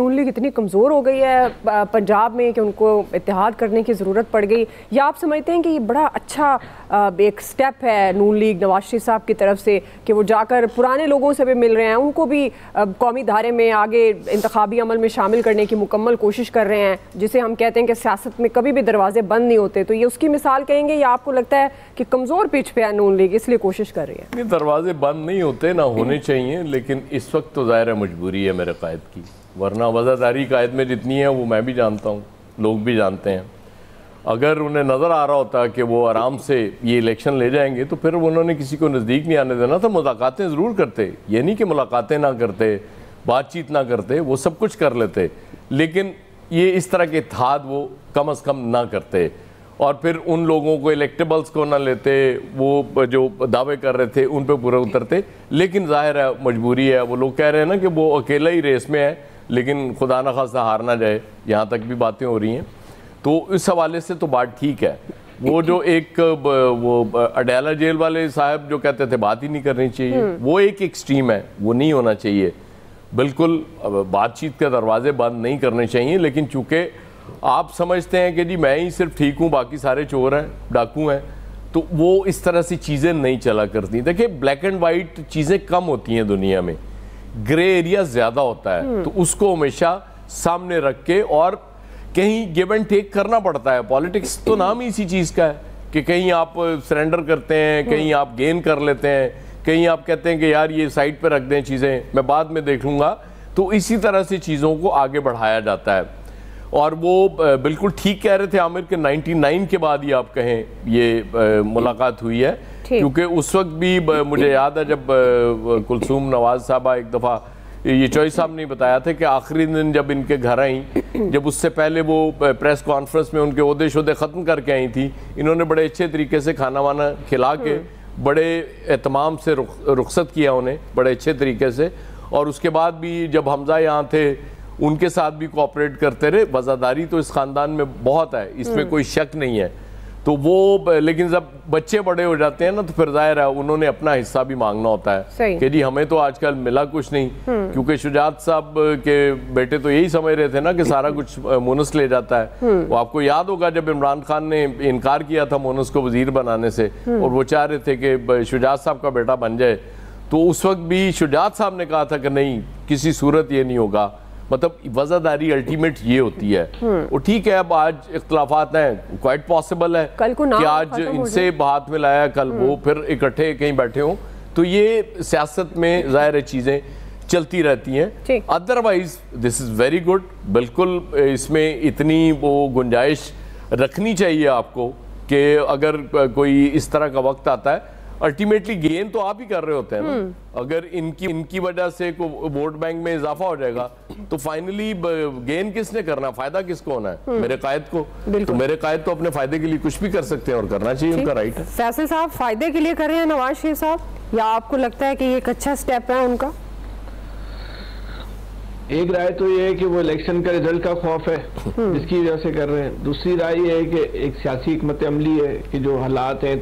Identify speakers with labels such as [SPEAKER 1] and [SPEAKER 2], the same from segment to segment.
[SPEAKER 1] नून league इतनी कमज़ोर हो गई है पंजाब में कि उनको इत्तेहाद करने की ज़रूरत पड़ गई, या आप समझते हैं कि ये बड़ा अच्छा एक स्टेप है नून लीग नवाज शरीफ साहब की तरफ से कि वो जाकर पुराने लोगों से भी मिल रहे हैं, उनको भी कौमी धारे में आगे इंतखाबी अमल में शामिल करने की मुकम्मल कोशिश कर रहे हैं, जिसे हम कहते हैं कि सियासत में कभी भी दरवाजे बंद नहीं होते, तो ये उसकी मिसाल कहेंगे या आपको लगता है कि कमज़ोर पिच पे है नून लीग इसलिए कोशिश कर रही है?
[SPEAKER 2] दरवाजे बंद नहीं होते, ना होने चाहिए, लेकिन इस वक्त तो ज़ाहिर है मजबूरी है मेरे कायद की, वरना वज़ादारी कायद में जितनी है वो मैं भी जानता हूँ, लोग भी जानते हैं। अगर उन्हें नज़र आ रहा होता कि वो आराम से ये इलेक्शन ले जाएंगे तो फिर उन्होंने किसी को नज़दीक नहीं आने देना था। मुलाकातें ज़रूर करते, ये नहीं कि मुलाकातें ना करते, बातचीत ना करते, वो सब कुछ कर लेते, लेकिन ये इस तरह के इत्तेहाद वो कम अज़ कम ना करते और फिर उन लोगों को इलेक्टेबल्स को ना लेते, वो जो दावे कर रहे थे उन पे पूरा उतरते। लेकिन जाहिर है मजबूरी है, वो लोग कह रहे हैं ना कि वो अकेला ही रेस में है, लेकिन खुदा न खास्ता हार ना जाए, यहाँ तक भी बातें हो रही हैं। तो इस हवाले से तो बात ठीक है। वो जो एक वो अडयाला जेल वाले साहब जो कहते थे बात ही नहीं करनी चाहिए, वो एक एक्सट्रीम है, वो नहीं होना चाहिए। बिल्कुल बातचीत के दरवाजे बंद नहीं करने चाहिए, लेकिन चूँकि आप समझते हैं कि जी मैं ही सिर्फ ठीक हूँ, बाकी सारे चोर हैं, डाकू हैं, तो वो इस तरह से चीज़ें नहीं चला करती। देखिए ब्लैक एंड वाइट चीज़ें कम होती हैं दुनिया में, ग्रे एरिया ज़्यादा होता है, तो उसको हमेशा सामने रख के और कहीं गिव एंड टेक करना पड़ता है। पॉलिटिक्स तो नाम ही इसी चीज़ का है कि कहीं आप सरेंडर करते हैं, कहीं आप गेन कर लेते हैं, कहीं आप कहते हैं कि यार ये साइड पे रख दें चीज़ें, मैं बाद में देख लूँगा। तो इसी तरह से चीज़ों को आगे बढ़ाया जाता है। और वो बिल्कुल ठीक कह रहे थे आमिर के 99 के बाद ही आप कहें ये मुलाकात हुई है, क्योंकि उस वक्त भी मुझे याद है जब कुलसूम नवाज साहबा एक दफ़ा ये चौधरी साहब ने बताया था कि आखिरी दिन जब इनके घर आई, जब उससे पहले वो प्रेस कॉन्फ्रेंस में उनके ओहदे शोदे ख़त्म करके आई थी, इन्होंने बड़े अच्छे तरीके से खाना वाना खिला के बड़े एहतमाम से रुखसत किया उन्हें, बड़े अच्छे तरीके से। और उसके बाद भी जब हमजा यहाँ थे उनके साथ भी कोऑपरेट करते रहे। वज़ादारी तो इस ख़ानदान में बहुत है, इसमें कोई शक नहीं है। तो वो लेकिन जब बच्चे बड़े हो जाते हैं ना तो फिर जाहिर है उन्होंने अपना हिस्सा भी मांगना होता है कि जी हमें तो आजकल मिला कुछ नहीं, क्योंकि शुजात साहब के बेटे तो यही समझ रहे थे ना कि सारा कुछ मोनस ले जाता है। वो आपको याद होगा जब इमरान खान ने इनकार किया था मोनस को वजीर बनाने से और वो चाह रहे थे कि शुजात साहब का बेटा बन जाए, तो उस वक्त भी शुजात साहब ने कहा था कि नहीं, किसी सूरत ये नहीं होगा। मतलब वज़ादारी अल्टीमेट ये होती है। वो ठीक है, अब आज इख्तलाफात हैं, क्वाइट पॉसिबल है कि आज इनसे हाथ में लाया, कल वो फिर इकट्ठे कहीं बैठे हों, तो ये सियासत में ज़ाहिर चीज़ें चलती रहती हैं। Otherwise this is very good, बिल्कुल इसमें इतनी वो गुंजाइश रखनी चाहिए आपको कि अगर कोई इस तरह का वक्त आता है, अल्टीमेटली गेन तो आप ही कर रहे होते हैं ना। अगर इनकी वजह से वोट बैंक में इजाफा हो जाएगा तो फाइनली गेन किसने करना, फायदा किसको होना है? मेरे कायद को। तो मेरे कायद तो अपने फायदे के लिए कुछ भी कर सकते हैं और करना चाहिए, उनका राइट है।
[SPEAKER 1] फैसल साहब फायदे के लिए कर रहे हैं नवाज शरीफ साहब, या आपको लगता है कि ये एक अच्छा स्टेप है उनका?
[SPEAKER 3] एक राय तो ये है कि वो इलेक्शन का रिजल्ट का खौफ है जिसकी वजह से कर रहे हैं। दूसरी राय ये है कि एक सियासी हिकमत अमली है कि जो हालात हैं,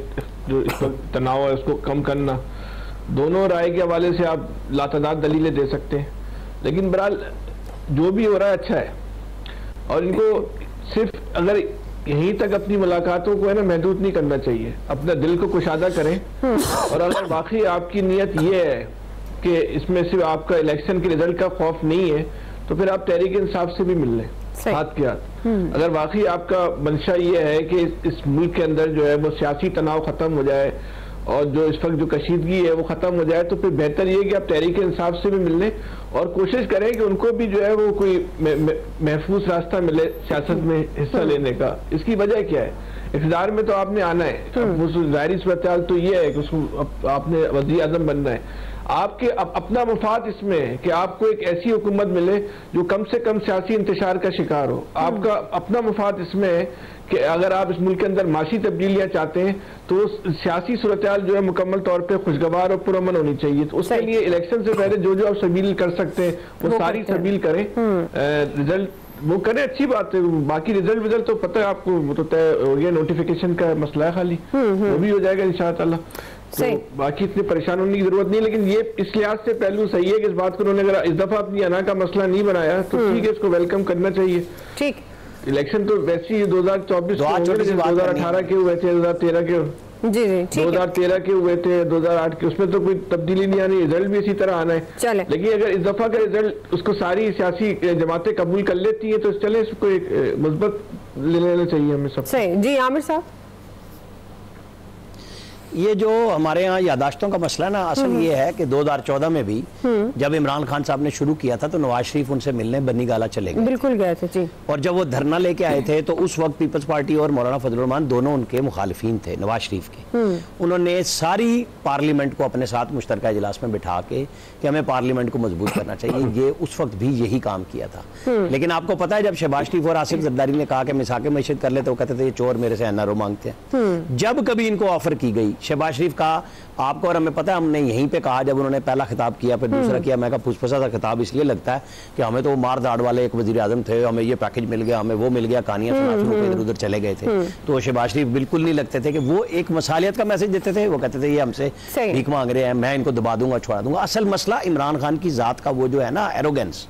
[SPEAKER 3] जो इस वक्त तनाव है, उसको कम करना। दोनों राय के हवाले से आप लातादाद दलीलें दे सकते हैं, लेकिन बहरहाल जो भी हो रहा है अच्छा है। और इनको सिर्फ अगर यहीं तक अपनी मुलाकातों को है ना महदूद नहीं करना चाहिए, अपना दिल को कुशादा करें। और अगर वाकई आपकी नीयत ये है कि इसमें सिर्फ आपका इलेक्शन के रिजल्ट का खौफ नहीं है, तो फिर आप तहरीक इंसाफ से भी मिल लें हाथ के हाथ। अगर वाकई आपका मंशा ये है कि इस मुल्क के अंदर जो है वो सियासी तनाव खत्म हो जाए और जो इस वक्त जो कशीदगी है वो खत्म हो जाए, तो फिर बेहतर ये कि आप तहरीक इंसाफ से भी मिल लें और कोशिश करें कि उनको भी जो है वो कोई महफूज रास्ता मिले सियासत में हिस्सा लेने का। इसकी वजह क्या है? इक़्तिदार में तो आपने आना है, ज़ाहिरी सूरत तो ये है कि उसको आपने वज़ीर आज़म बनना है। आपके अपना मुफाद इसमें है कि आपको एक ऐसी हुकूमत मिले जो कम से कम सियासी इंतशार का शिकार हो। आपका अपना मुफाद इसमें है कि अगर आप इस मुल्क के अंदर माशी तब्दीलियां चाहते हैं तो सियासी सूरत जो है मुकम्मल तौर पे खुशगवार और पुरअमन होनी चाहिए। तो उसके लिए इलेक्शन से पहले जो जो आप सबील कर सकते हैं वो सारी सबील करें। रिजल्ट वो करें, अच्छी बात है। बाकी रिजल्ट तो पता है आपको, वो तो तय हो गया, नोटिफिकेशन का मसला है खाली, वो भी हो जाएगा इंशाअल्लाह। तो बाकी इतनी परेशान होने की जरूरत नहीं, लेकिन ये इस लिहाज से पहलू सही है कि इस बात को उन्होंने अगर इस दफा अपनी अना का मसला नहीं बनाया तो ठीक है, इसको वेलकम करना चाहिए।
[SPEAKER 1] ठीक,
[SPEAKER 3] इलेक्शन तो वैसे ही 2024 2018 के हुए थे, 2013 के,
[SPEAKER 1] जी जी,
[SPEAKER 3] 2013 के हुए थे, 2008 के, उसमें तो कोई तब्दीली नहीं आनी, रिजल्ट भी इसी तरह आना है।
[SPEAKER 1] चले,
[SPEAKER 3] लेकिन अगर इस दफा का रिजल्ट उसको सारी सियासी जमातें कबूल कर लेती हैं तो चले इसको एक मुस्बत ले लेना चाहिए हमें सब।
[SPEAKER 1] सही जी। आमिर साहब,
[SPEAKER 4] ये जो हमारे यहाँ यादाश्तों का मसला ना, असल ये है कि 2014 में भी जब इमरान खान साहब ने शुरू किया था तो नवाज शरीफ उनसे मिलने बन्नी गाला चले गए,
[SPEAKER 1] बिल्कुल गए थे जी।
[SPEAKER 4] और जब वो धरना लेके आए थे तो उस वक्त पीपल्स पार्टी और मौलाना फजलुर रहमान दोनों उनके मुखालिफिन थे नवाज शरीफ के। उन्होंने सारी पार्लियामेंट को अपने साथ मुश्तरका इजलास में बिठा के कि हमें पार्लियामेंट को मजबूत करना चाहिए, ये उस वक्त भी यही काम किया था। लेकिन आपको पता है जब शहबाज शरीफ और आसिफ जरदारी ने कहा कि मिसाके मस्जिद कर ले तो कहते थे ये चोर मेरे से एनआरओ मांगते हैं। जब कभी इनको ऑफर की गई, शहबाज शरीफ का आपको और हमें पता है, हमने यहीं पे कहा जब उन्होंने पहला खिताब किया फिर दूसरा किया, मैं कहा फुसफुसा सा खिताब इसलिए लगता है कि हमें तो वो मार दाड़ वाले एक वजीर आजम थे, हमें ये पैकेज मिल गया, हमें वो मिल गया, कहानियां सुना इधर उधर चले गए थे। तो शहबाज शरीफ बिल्कुल नहीं लगते थे कि वो एक मसालियत का मैसेज देते थे, वो कहते थे ये हमसे भीख मांग रहे हैं, मैं इनको दबा दूंगा छोड़ा दूंगा। असल मसला इमरान खान की जात का वो जो है ना एरोगेंस,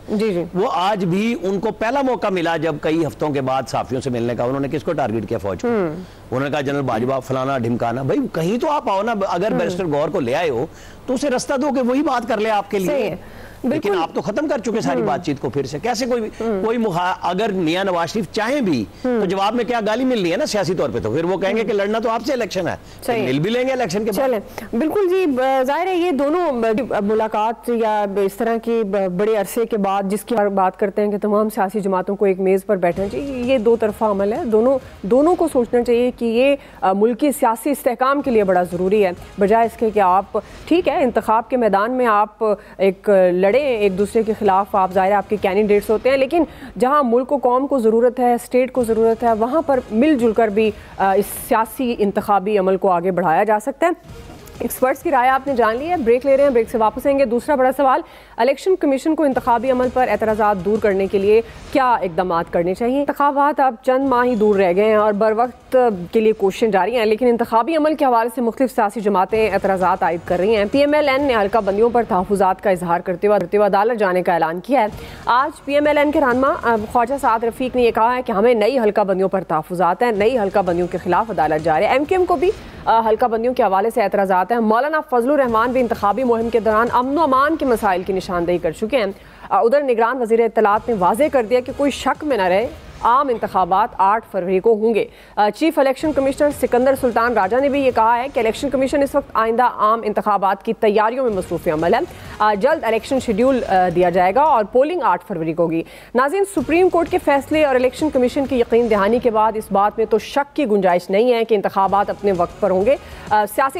[SPEAKER 4] वो आज भी उनको पहला मौका मिला जब कई हफ्तों के बाद साफियों से मिलने का, उन्होंने किसको टारगेट किया? फौज को। उन्होंने कहा जनरल बाजवा फलाना ढिमकाना, भाई कहीं तो आप आओ ना, अगर बैरिस्टर गौर को ले आए हो तो उसे रास्ता दो कि वही बात कर ले आपके लिए। लेकिन आप तो खत्म कर चुके सारी बातचीत को फिर से, कैसे कोई अगर मियां नवाज शरीफ चाहे भी तो जवाब में क्या गाली मिलनी है ना सियासी तौर पे, तो फिर वो कहेंगे कि लड़ना तो आपसे इलेक्शन है, तो मिल भी लेंगे इलेक्शन के बाद।
[SPEAKER 1] बिल्कुल जी, जाहिर है ये दोनों मुलाकात या इस तरह की बड़े अरसे के बाद जिसकी बात करते हैं कि तमाम सियासी जमातों को एक मेज़ पर बैठना चाहिए, ये दो तरफा अमल है। दोनों को सोचना चाहिए कि ये मुल्क की सियासी इस्तेहकाम के लिए बड़ा ज़रूरी है, बजाय इसके कि आप ठीक है इंतखाब के मैदान में आप एक एक दूसरे के खिलाफ, आप ज़ाहिर आपके कैंडिडेट्स होते हैं, लेकिन जहां मुल्क को कौम को ज़रूरत है, स्टेट को ज़रूरत है, वहां पर मिलजुल कर भी इस सियासी इंतखाबी अमल को आगे बढ़ाया जा सकता है। एक्सपर्ट्स की राय आपने जान ली है, ब्रेक ले रहे हैं, ब्रेक से वापस आएंगे। दूसरा बड़ा सवाल, इलेक्शन कमीशन को इंतखाबी अमल पर एतराज़ात दूर करने के लिए क्या इकदाम करने चाहिए? इंतखाबात अब चंद माह ही दूर रह गए हैं और बर वक्त के लिए कोशिशें जारी हैं, लेकिन इंतखाबी अमल के हवाले से मुख्तलिफ सियासी जमातें एतराज़ात आयद कर रही हैं। PMLN ने हल्का बंदियों पर तहफ़्फ़ुज़ात का इजहार करते हुए अदालत जाने का ऐलान किया है। आज PMLN के रहनुमा ख्वाजा साद रफ़ीक ने यह कहा है कि हमें नई हल्का बंदियों पर तहफ़्फ़ुज़ात हैं, नई हल्का बंदियों के खिलाफ अदालत जा रही है। MKM को भी हल्का बंदियों के हवाले से एतराज़ात हैं। मौलाना फजलुर रहमान भी इंतखाबी मुहिम के दौरान अमन व अमान के मसाइल की निशानदेही कर चुके हैं। उधर निगरान वज़ीर इत्तलात ने वाज़ेह कर दिया कि कोई शक में न रहे, आम इंतखाबात 8 फरवरी को होंगे। Chief election commissioner Sikandar Sultan Raja ने भी ये कहा है कि इलेक्शन कमीशन इस वक्त आइंदा आम इंतखाबात की तैयारियों में मसरूफ़ अमल है। जल्द इलेक्शन शेड्यूल दिया जाएगा और पोलिंग 8 फरवरी को होगी। नाज़रीन, सुप्रीम कोर्ट के फैसले और इलेक्शन कमीशन की यकीन दहानी के बाद इस बात में तो शक की गुंजाइश नहीं है कि इंतखाबात अपने वक्त पर होंगे। सियासी